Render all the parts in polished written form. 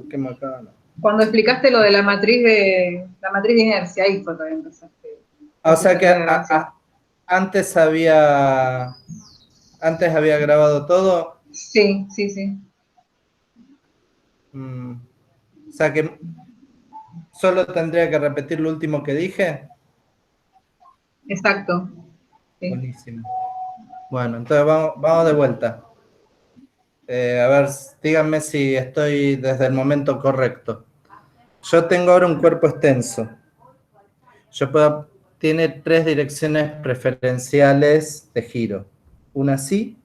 Qué macana. Cuando explicaste lo de la matriz de inercia, ahí fue cuando empezaste. O sea que antes había grabado todo. Sí, sí, sí. O sea que solo tendría que repetir lo último que dije. Exacto. Sí. Buenísimo. Bueno, entonces vamos de vuelta. A ver, díganme si estoy desde el momento correcto. Yo tengo ahora un cuerpo extenso. Tiene 3 direcciones preferenciales de giro. Una así,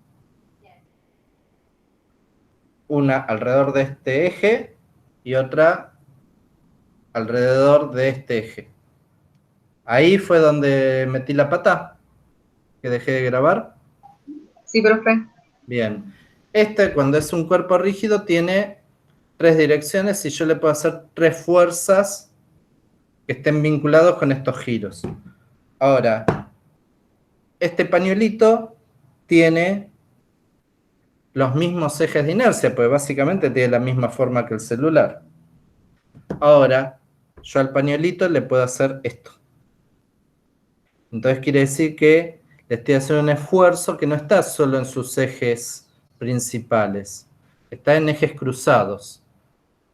una alrededor de este eje y otra alrededor de este eje. Ahí fue donde metí la pata, que dejé de grabar. Sí, profe. Bien. Cuando es un cuerpo rígido, tiene 3 direcciones y yo le puedo hacer 3 fuerzas que estén vinculados con estos giros. Ahora, este pañuelito tiene los mismos ejes de inercia, pues básicamente tiene la misma forma que el celular. Ahora, yo al pañuelito le puedo hacer esto. Entonces quiere decir que le estoy haciendo un esfuerzo que no está solo en sus ejes principales, está en ejes cruzados.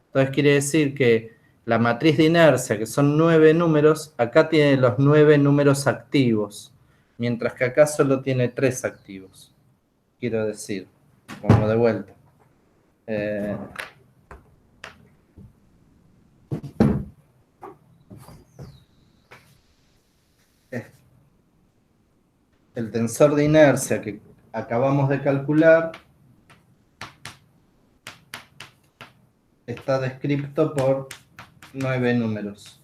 Entonces quiere decir que la matriz de inercia, que son 9 números, acá tiene los 9 números activos, mientras que acá solo tiene 3 activos. Quiero decir, como de vuelta. El tensor de inercia que acabamos de calcular está descrito por 9 números.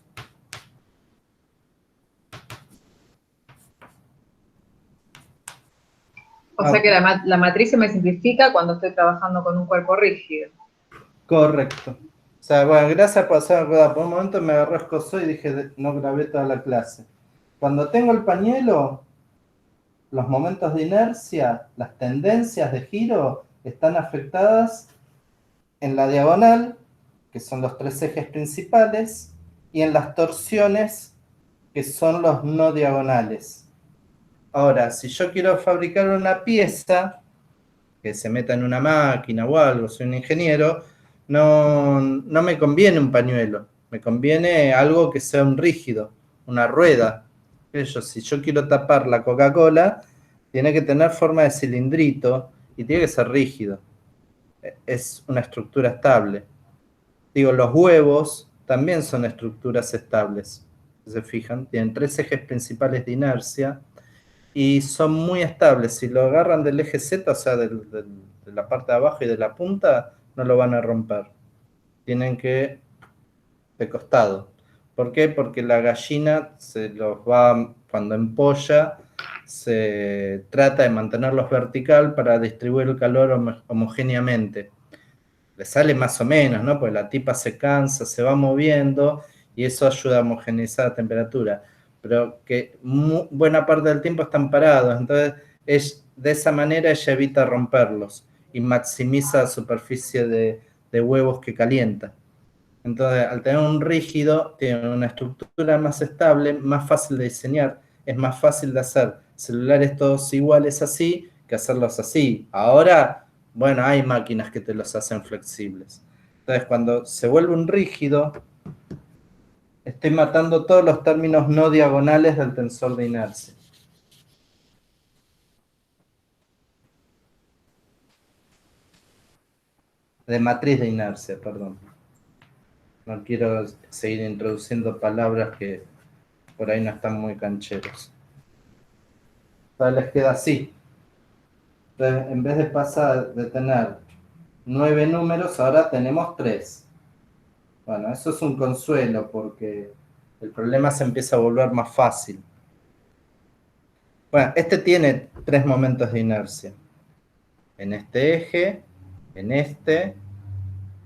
O sea que la matriz se me simplifica cuando estoy trabajando con un cuerpo rígido. Correcto. O sea, bueno, gracias por hacerme acordar. Por un momento me agarró escozo y dije, no grabé toda la clase. Cuando tengo el pañuelo, los momentos de inercia, las tendencias de giro, están afectadas en la diagonal, que son los 3 ejes principales, y en las torsiones, que son los no diagonales. Ahora, si yo quiero fabricar una pieza que se meta en una máquina o algo, soy un ingeniero, no me conviene un pañuelo, me conviene algo que sea un rígido, una rueda. Si yo quiero tapar la Coca-Cola, tiene que tener forma de cilindrito y tiene que ser rígido. Es una estructura estable. Digo, los huevos también son estructuras estables. ¿Se fijan? Tienen 3 ejes principales de inercia y son muy estables. Si lo agarran del eje Z, o sea, de la parte de abajo y de la punta, no lo van a romper. Tienen que de costado. ¿Por qué? Porque la gallina se los va, cuando empolla, se trata de mantenerlos vertical para distribuir el calor homogéneamente. Le sale más o menos, ¿no? Pues la tipa se cansa, se va moviendo y eso ayuda a homogeneizar la temperatura. Pero que buena parte del tiempo están parados, entonces de esa manera ella evita romperlos y maximiza la superficie de huevos que calienta. Entonces, al tener un rígido, tiene una estructura más estable, más fácil de diseñar, es más fácil de hacer celulares todos iguales así que hacerlos así. Ahora, bueno, hay máquinas que te los hacen flexibles. Entonces, cuando se vuelve un rígido, estoy matando todos los términos no diagonales del tensor de inercia. De matriz de inercia, perdón. No quiero seguir introduciendo palabras que por ahí no están muy cancheros. Entonces les queda así. Entonces, en vez de pasar de tener 9 números, ahora tenemos 3. Bueno, eso es un consuelo porque el problema se empieza a volver más fácil. Bueno, este tiene 3 momentos de inercia. En este eje, en este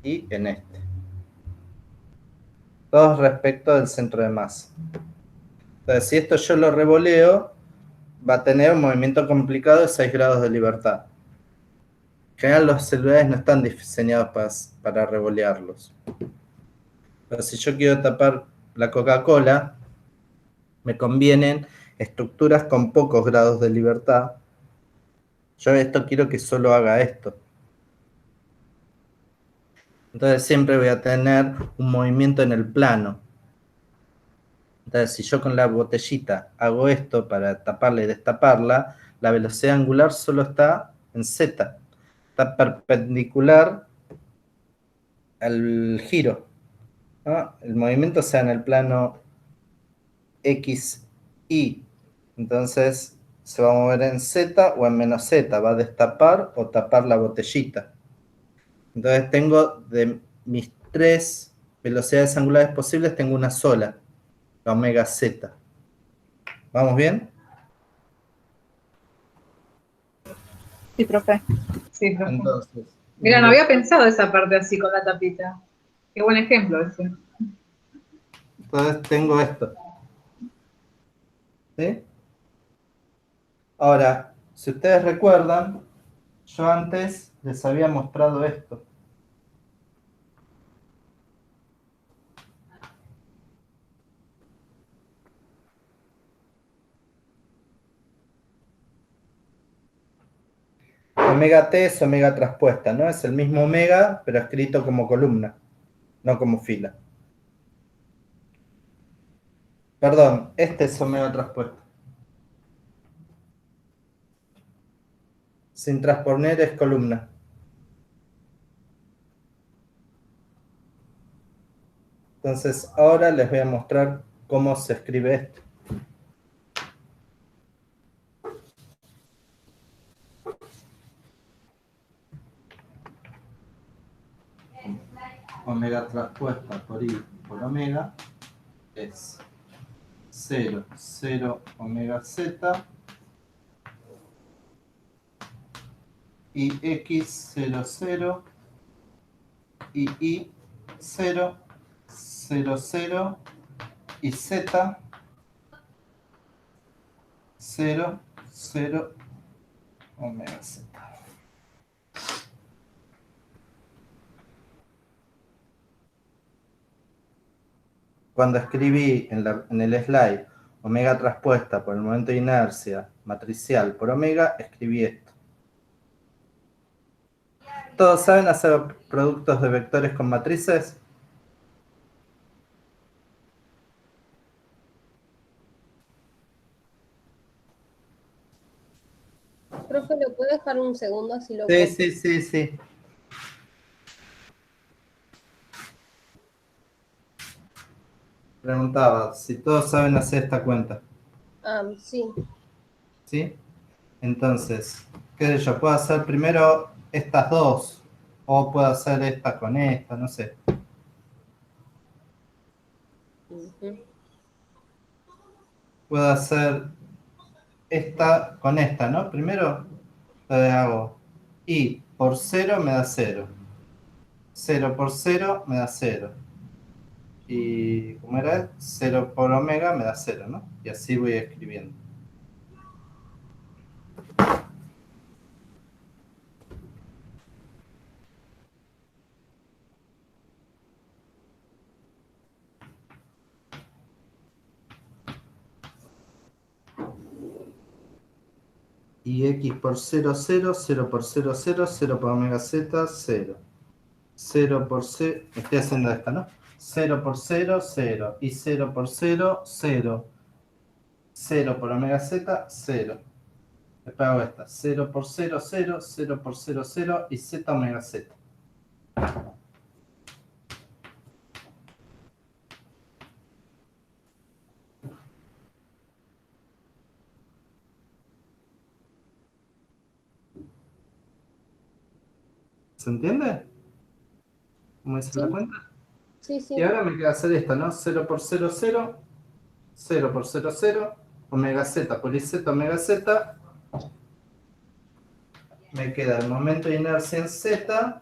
y en este. Todos respecto del centro de masa. Entonces, si esto yo lo revoleo, va a tener un movimiento complicado de 6 grados de libertad. En general los celulares no están diseñados para revolearlos. Pero si yo quiero tapar la Coca-Cola, me convienen estructuras con pocos grados de libertad. Yo esto quiero que solo haga esto. Entonces siempre voy a tener un movimiento en el plano. Entonces si yo con la botellita hago esto para taparla y destaparla, la velocidad angular solo está en Z. Está perpendicular al giro, ¿no? El movimiento sea en el plano X, Y. Entonces se va a mover en Z o en menos Z. Va a destapar o tapar la botellita. Entonces tengo de mis 3 velocidades angulares posibles, tengo una sola, la omega Z. ¿Vamos bien? Sí, profe. Sí, profe. Entonces, Mira, no había pensado esa parte así con la tapita. Qué buen ejemplo ese. entonces tengo esto. ¿Sí? Ahora, si ustedes recuerdan, yo antes les había mostrado esto. Omega T es omega traspuesta, ¿no? Es el mismo omega, pero escrito como columna, no como fila. Perdón, este es omega traspuesta. Sin transponer es columna. Entonces, ahora les voy a mostrar cómo se escribe esto. Omega traspuesta por I por omega es 0, 0 omega Z y X 0, 0 y Y 0, 0, 0 y Z 0, 0 omega Z. Cuando escribí en el slide omega traspuesta por el momento de inercia matricial por omega, escribí esto. ¿Todos saben hacer productos de vectores con matrices? Profe, ¿lo puede dejar un segundo así lo Sí, copio? sí. Preguntaba si todos saben hacer esta cuenta. Sí. ¿Sí? Entonces, qué sé yo, puedo hacer primero estas dos, o puedo hacer esta con esta, no sé. Ujú. Puedo hacer esta con esta, ¿no? Primero hago I por 0 me da 0. 0 por 0 me da 0. Y, ¿cómo era? 0 por omega me da 0, ¿no? Y así voy escribiendo. Y X por 0, 0, 0 por 0, 0, 0 por omega Z, 0. 0 por 0, estoy haciendo esta, ¿no? 0 por 0, 0. Y 0 por 0, 0. 0 por omega Z, 0. Después hago esta. 0 por 0, 0. 0 por 0, 0. Y Z omega Z. ¿Se entiende? ¿Cómo hice la Sí, cuenta? sí, sí. Y ahora me queda hacer esta, ¿no? 0 por 0, 0. 0 por 0, 0. Omega Z por IZ omega Z. Me queda el momento de inercia en Z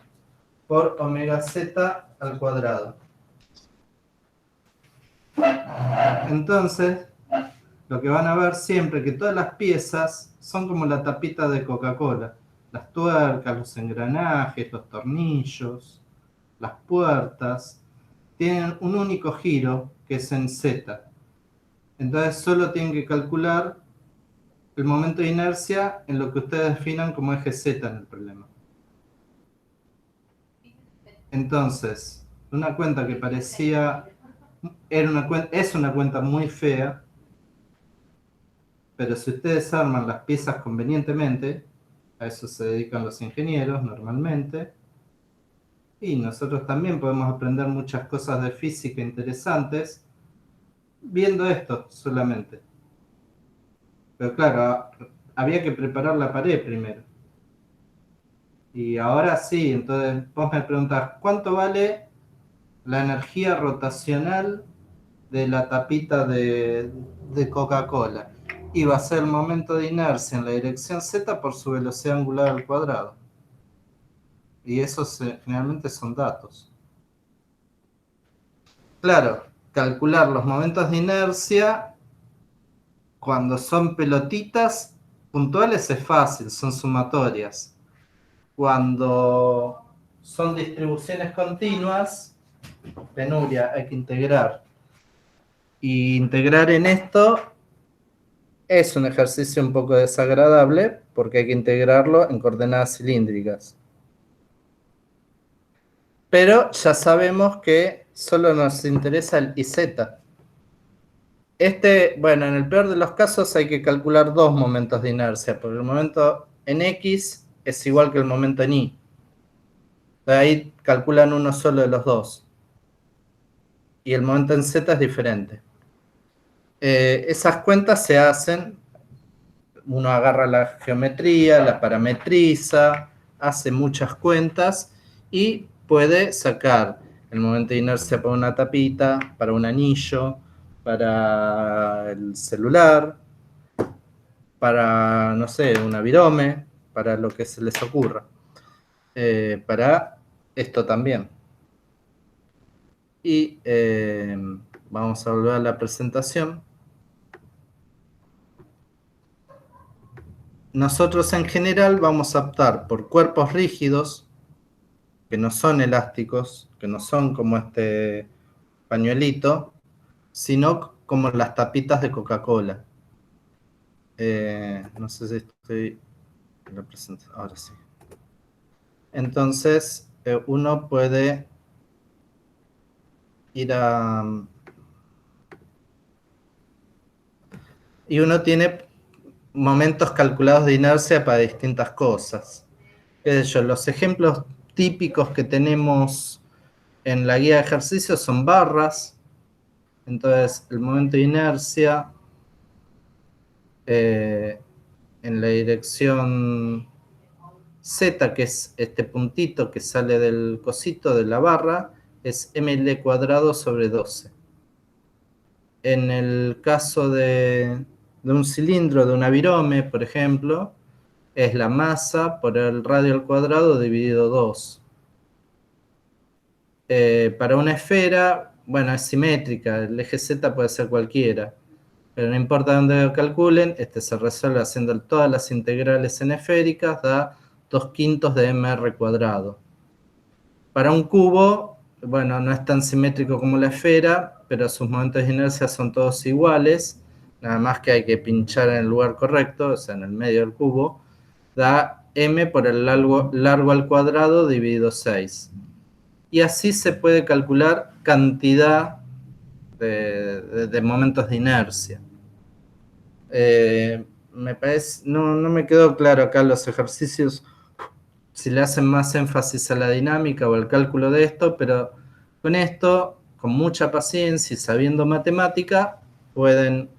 por omega Z al cuadrado. Entonces, lo que van a ver siempre que todas las piezas son como la tapita de Coca-Cola. las tuercas, los engranajes, los tornillos, las puertas, tienen un único giro que es en Z. Entonces solo tienen que calcular el momento de inercia en lo que ustedes definan como eje Z en el problema. Entonces, una cuenta que parecía... es una cuenta muy fea, pero si ustedes arman las piezas convenientemente, a eso se dedican los ingenieros normalmente, y nosotros también podemos aprender muchas cosas de física interesantes viendo esto solamente. Pero claro, había que preparar la pared primero. Y ahora sí, entonces vos me preguntás, ¿cuánto vale la energía rotacional de la tapita de Coca-Cola? Y va a ser el momento de inercia en la dirección Z por su velocidad angular al cuadrado. Y esos generalmente son datos. Claro, calcular los momentos de inercia cuando son pelotitas puntuales es fácil, son sumatorias. Cuando son distribuciones continuas, penuria, hay que integrar. Y integrar en esto es un ejercicio un poco desagradable porque hay que integrarlo en coordenadas cilíndricas. Pero ya sabemos que solo nos interesa el IZ. Bueno, en el peor de los casos hay que calcular dos momentos de inercia, porque el momento en X es igual que el momento en Y. De ahí calculan uno solo de los dos. Y el momento en Z es diferente. Esas cuentas se hacen, uno agarra la geometría, la parametriza, hace muchas cuentas y puede sacar el momento de inercia para una tapita, para un anillo, para el celular, para, no sé, un avirome, para lo que se les ocurra. Para esto también. Y vamos a volver a la presentación. Nosotros en general vamos a optar por cuerpos rígidos, que no son elásticos, que no son como este pañuelito, sino como las tapitas de Coca-Cola. No sé si estoy en la presentación, ahora sí. Entonces, uno puede ir a... Y uno tiene momentos calculados de inercia para distintas cosas. Qué sé yo, los ejemplos típicos que tenemos en la guía de ejercicios son barras. Entonces, el momento de inercia en la dirección Z, que es este puntito que sale del cosito de la barra, es ml cuadrado sobre 12. En el caso de un cilindro, de un avirome, por ejemplo, es la masa por el radio al cuadrado dividido 2. Para una esfera, bueno, es simétrica, el eje Z puede ser cualquiera, pero no importa dónde lo calculen, se resuelve haciendo todas las integrales en esféricas, da 2/5 de mr cuadrado. Para un cubo, bueno, no es tan simétrico como la esfera, pero sus momentos de inercia son todos iguales, nada más que hay que pinchar en el lugar correcto, o sea, en el medio del cubo, da m por el largo al cuadrado dividido 6. Y así se puede calcular cantidad de momentos de inercia. Me parece, no me quedó claro acá los ejercicios, si le hacen más énfasis a la dinámica o al cálculo de esto, pero con esto, con mucha paciencia y sabiendo matemática, pueden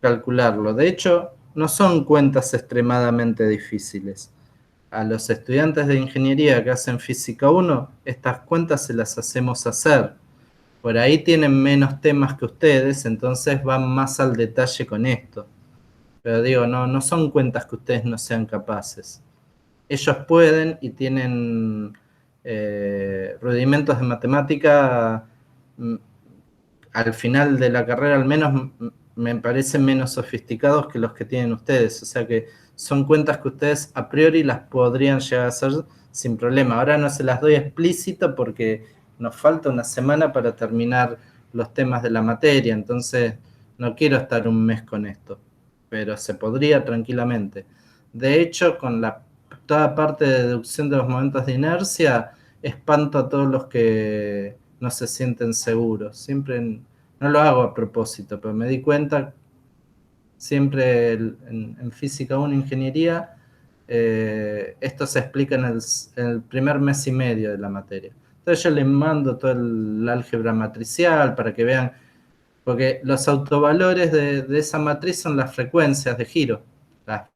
calcularlo. De hecho, no son cuentas extremadamente difíciles. A los estudiantes de ingeniería que hacen física 1, estas cuentas se las hacemos hacer. Por ahí tienen menos temas que ustedes, entonces van más al detalle con esto. Pero digo, no son cuentas que ustedes no sean capaces. Ellos pueden y tienen rudimentos de matemática al final de la carrera, al menos me parecen menos sofisticados que los que tienen ustedes. O sea que son cuentas que ustedes a priori las podrían llegar a hacer sin problema. Ahora no se las doy explícito porque nos falta una semana para terminar los temas de la materia, entonces no quiero estar un mes con esto, pero se podría tranquilamente. De hecho, con toda parte de deducción de los momentos de inercia, espanto a todos los que no se sienten seguros. Siempre, no lo hago a propósito, pero me di cuenta, siempre en Física 1, Ingeniería, esto se explica en el primer mes y medio de la materia. Entonces yo les mando todo el álgebra matricial para que vean, porque los autovalores de esa matriz son las frecuencias de giro,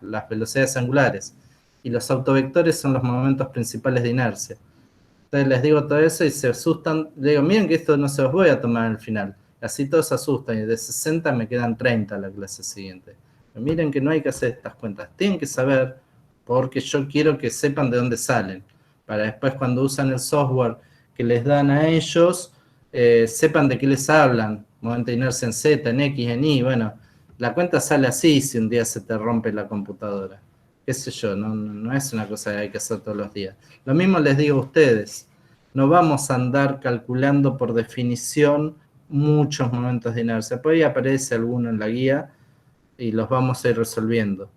las velocidades angulares, y los autovectores son los momentos principales de inercia. Entonces les digo todo eso y se asustan. Les digo, miren que esto no se los voy a tomar al final. Así todos se asustan y de 60 me quedan 30 la clase siguiente. Pero miren que no hay que hacer estas cuentas. Tienen que saber, porque yo quiero que sepan de dónde salen. Para después cuando usan el software que les dan a ellos, sepan de qué les hablan. Momento de inercia en Z, en X, en Y. Bueno, la cuenta sale así si un día se te rompe la computadora. Qué sé yo, no es una cosa que hay que hacer todos los días. Lo mismo les digo a ustedes, no vamos a andar calculando por definición muchos momentos de inercia. Por ahí aparece alguno en la guía y los vamos a ir resolviendo.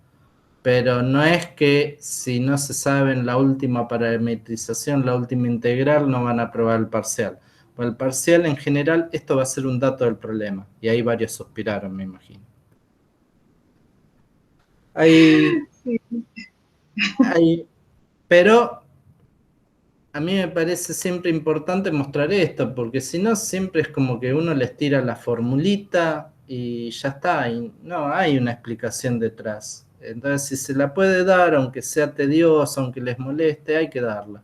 Pero no es que si no se saben la última parametrización, la última integral, no van a aprobar el parcial. Para el parcial en general esto va a ser un dato del problema. Y ahí varios suspiraron, me imagino. Pero a mí me parece siempre importante mostrar esto, porque si no siempre es como que uno les tira la formulita y ya está, y no hay una explicación detrás. Entonces si se la puede dar, aunque sea tediosa, aunque les moleste, hay que darla.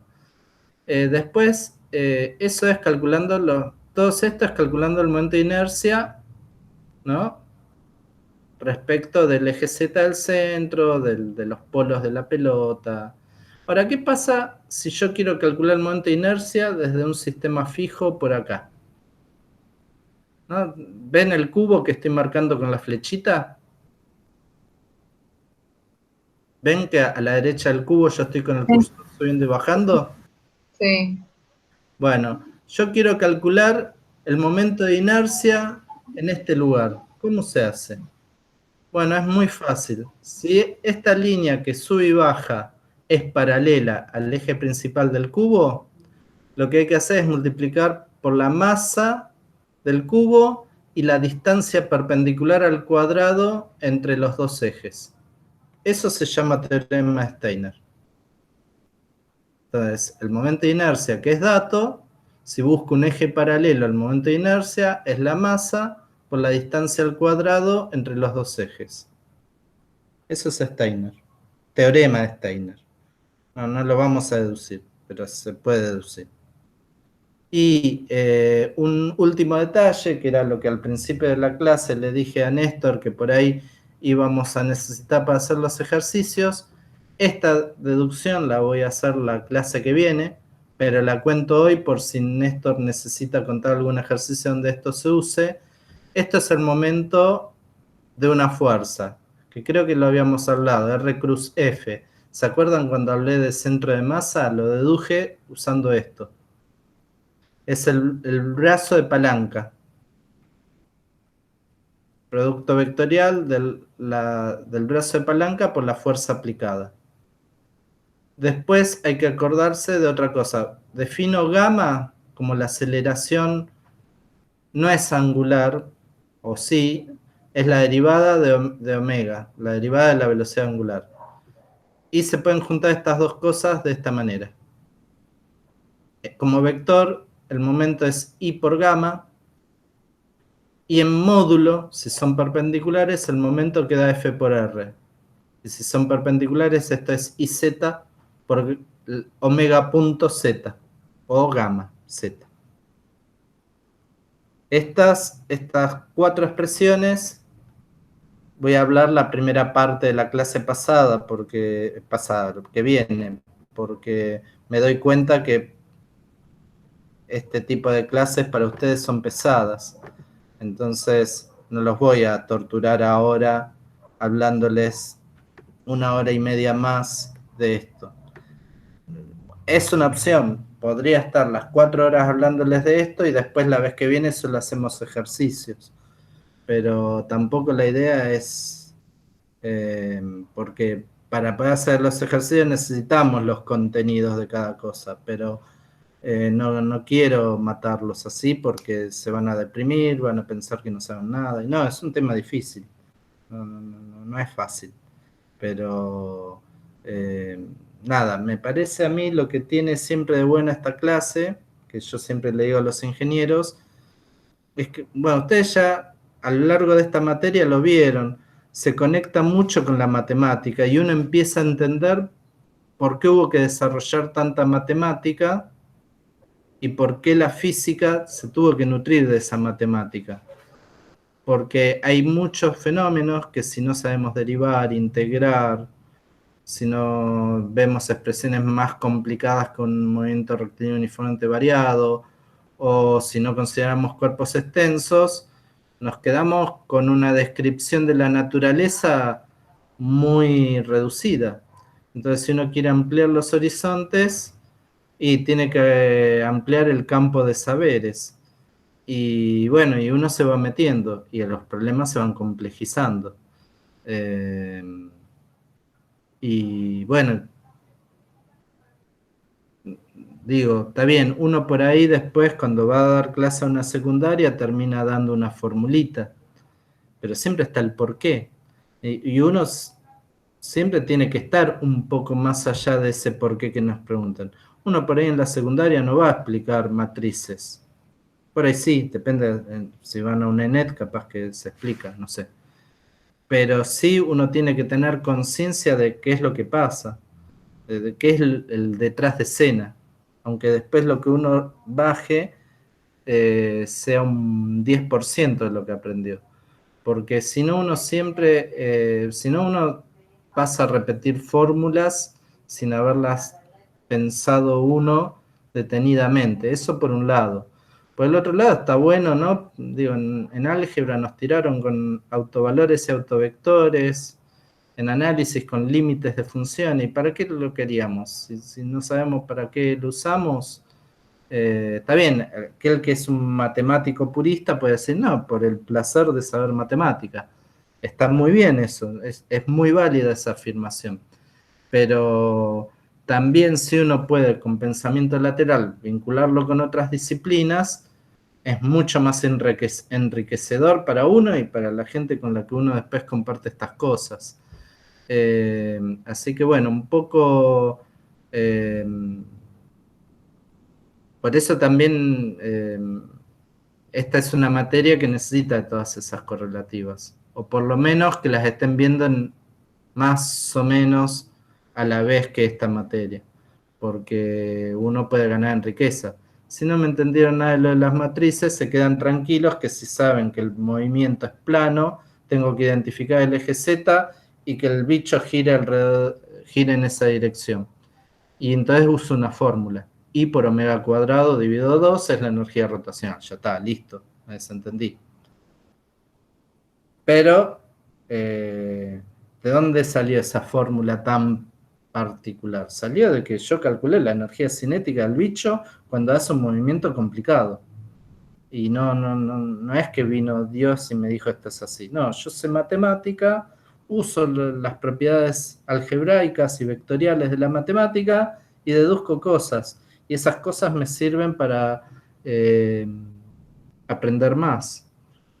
Después, eso es calculando todo esto es calculando el momento de inercia, ¿no? Respecto del eje Z del centro, de los polos de la pelota. Ahora, ¿qué pasa si yo quiero calcular el momento de inercia desde un sistema fijo por acá? ¿No? ¿Ven el cubo que estoy marcando con la flechita? ¿Ven que a la derecha del cubo yo estoy con el cursor subiendo y bajando? Sí. Bueno, yo quiero calcular el momento de inercia en este lugar. ¿Cómo se hace? Bueno, es muy fácil. Si esta línea que sube y baja es paralela al eje principal del cubo, lo que hay que hacer es multiplicar por la masa del cubo y la distancia perpendicular al cuadrado entre los dos ejes. Eso se llama teorema de Steiner. Entonces, el momento de inercia, que es dato, si busco un eje paralelo al momento de inercia, es la masa por la distancia al cuadrado entre los dos ejes. Eso es Steiner. Teorema de Steiner. No lo vamos a deducir, pero se puede deducir. Y un último detalle, que era lo que al principio de la clase le dije a Néstor, que por ahí íbamos a necesitar para hacer los ejercicios. Esta deducción la voy a hacer la clase que viene, pero la cuento hoy por si Néstor necesita contar algún ejercicio donde esto se use. Esto es el momento de una fuerza, que creo que lo habíamos hablado, R cruz F. ¿Se acuerdan cuando hablé de centro de masa? Lo deduje usando esto. Es el brazo de palanca. Producto vectorial del brazo de palanca por la fuerza aplicada. Después hay que acordarse de otra cosa. Defino gamma como la aceleración no es angular, o sí, es la derivada de omega, la derivada de la velocidad angular. Y se pueden juntar estas dos cosas de esta manera. Como vector, el momento es I por gamma, y en módulo, si son perpendiculares, el momento queda F por R. Y si son perpendiculares, esto es IZ por omega punto Z, o gamma Z. Estas cuatro expresiones, voy a hablar la primera parte de la clase pasada, que viene, porque me doy cuenta que este tipo de clases para ustedes son pesadas. Entonces, no los voy a torturar ahora hablándoles 1 hora y media más de esto. Es una opción, podría estar las 4 horas hablándoles de esto y después la vez que viene solo hacemos ejercicios. Pero tampoco la idea es, porque para poder hacer los ejercicios necesitamos los contenidos de cada cosa, pero no quiero matarlos así porque se van a deprimir, van a pensar que no saben nada. Y no, es un tema difícil, no es fácil. Pero nada, me parece a mí lo que tiene siempre de buena esta clase, que yo siempre le digo a los ingenieros, es que, bueno, ustedes ya a lo largo de esta materia lo vieron, se conecta mucho con la matemática y uno empieza a entender por qué hubo que desarrollar tanta matemática y por qué la física se tuvo que nutrir de esa matemática. Porque hay muchos fenómenos que si no sabemos derivar, integrar, si no vemos expresiones más complicadas con un movimiento rectilíneo uniformemente variado, o si no consideramos cuerpos extensos, nos quedamos con una descripción de la naturaleza muy reducida. Entonces, si uno quiere ampliar los horizontes, y tiene que ampliar el campo de saberes. Y bueno, y uno se va metiendo y los problemas se van complejizando. Y bueno, digo, está bien, uno por ahí después cuando va a dar clase a una secundaria termina dando una formulita, pero siempre está el porqué. Y uno siempre tiene que estar un poco más allá de ese porqué que nos preguntan. Uno por ahí en la secundaria no va a explicar matrices. Por ahí sí, depende, si van a un ENET capaz que se explica, no sé. Pero sí uno tiene que tener conciencia de qué es lo que pasa, de qué es el detrás de escena, aunque después lo que uno baje sea un 10% de lo que aprendió. Porque si no uno siempre, si no uno pasa a repetir fórmulas sin haberlas pensado uno detenidamente. Eso por un lado. Por el otro lado está bueno, ¿no? Digo, en álgebra nos tiraron con autovalores y autovectores, en análisis con límites de función. ¿Y para qué lo queríamos? Si no sabemos para qué lo usamos, está bien, aquel que es un matemático purista puede decir, no, por el placer de saber matemática. Está muy bien eso, es muy válida esa afirmación. Pero también si uno puede con pensamiento lateral vincularlo con otras disciplinas, es mucho más enriquecedor para uno y para la gente con la que uno después comparte estas cosas. Así que bueno, un poco... por eso también esta es una materia que necesita todas esas correlativas, o por lo menos que las estén viendo más o menos a la vez que esta materia, porque uno puede ganar en riqueza. Si no me entendieron nada de lo de las matrices, se quedan tranquilos que si saben que el movimiento es plano, tengo que identificar el eje Z y que el bicho gire en esa dirección. Y entonces uso una fórmula. I por omega cuadrado dividido 2 es la energía rotacional. Ya está, listo, me desentendí. Pero, ¿de dónde salió esa fórmula tan particular? Salió de que yo calculé la energía cinética del bicho cuando hace un movimiento complicado. Y no es que vino Dios y me dijo esto es así. No, yo sé matemática, uso las propiedades algebraicas y vectoriales de la matemática y deduzco cosas. Y esas cosas me sirven para aprender más.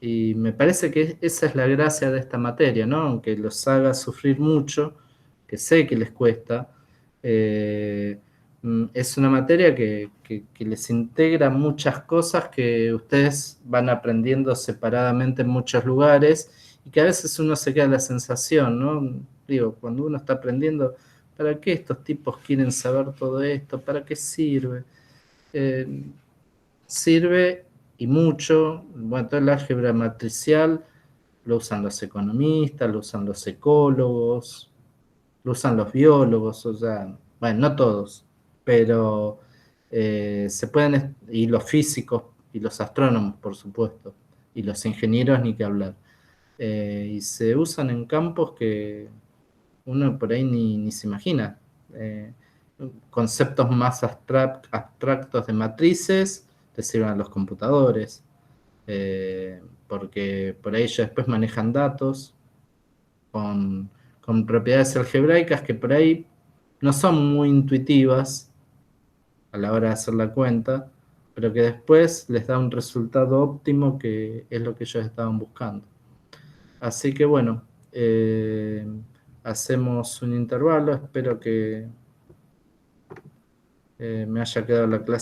Y me parece que esa es la gracia de esta materia, ¿no? Aunque los haga sufrir mucho, que sé que les cuesta, es una materia que les integra muchas cosas que ustedes van aprendiendo separadamente en muchos lugares y que a veces uno se queda la sensación, ¿no? Digo, cuando uno está aprendiendo, ¿para qué estos tipos quieren saber todo esto? ¿Para qué sirve? Sirve y mucho, bueno, todo el álgebra matricial lo usan los economistas, lo usan los ecólogos, lo usan los biólogos, o sea, bueno, no todos, pero se pueden, y los físicos y los astrónomos, por supuesto, y los ingenieros ni que hablar. Y se usan en campos que uno por ahí ni se imagina. Conceptos más abstractos de matrices te sirven a los computadores, porque por ahí ya después manejan datos con propiedades algebraicas que por ahí no son muy intuitivas a la hora de hacer la cuenta, pero que después les da un resultado óptimo que es lo que ellos estaban buscando. Así que bueno, hacemos un intervalo, espero que me haya quedado la clase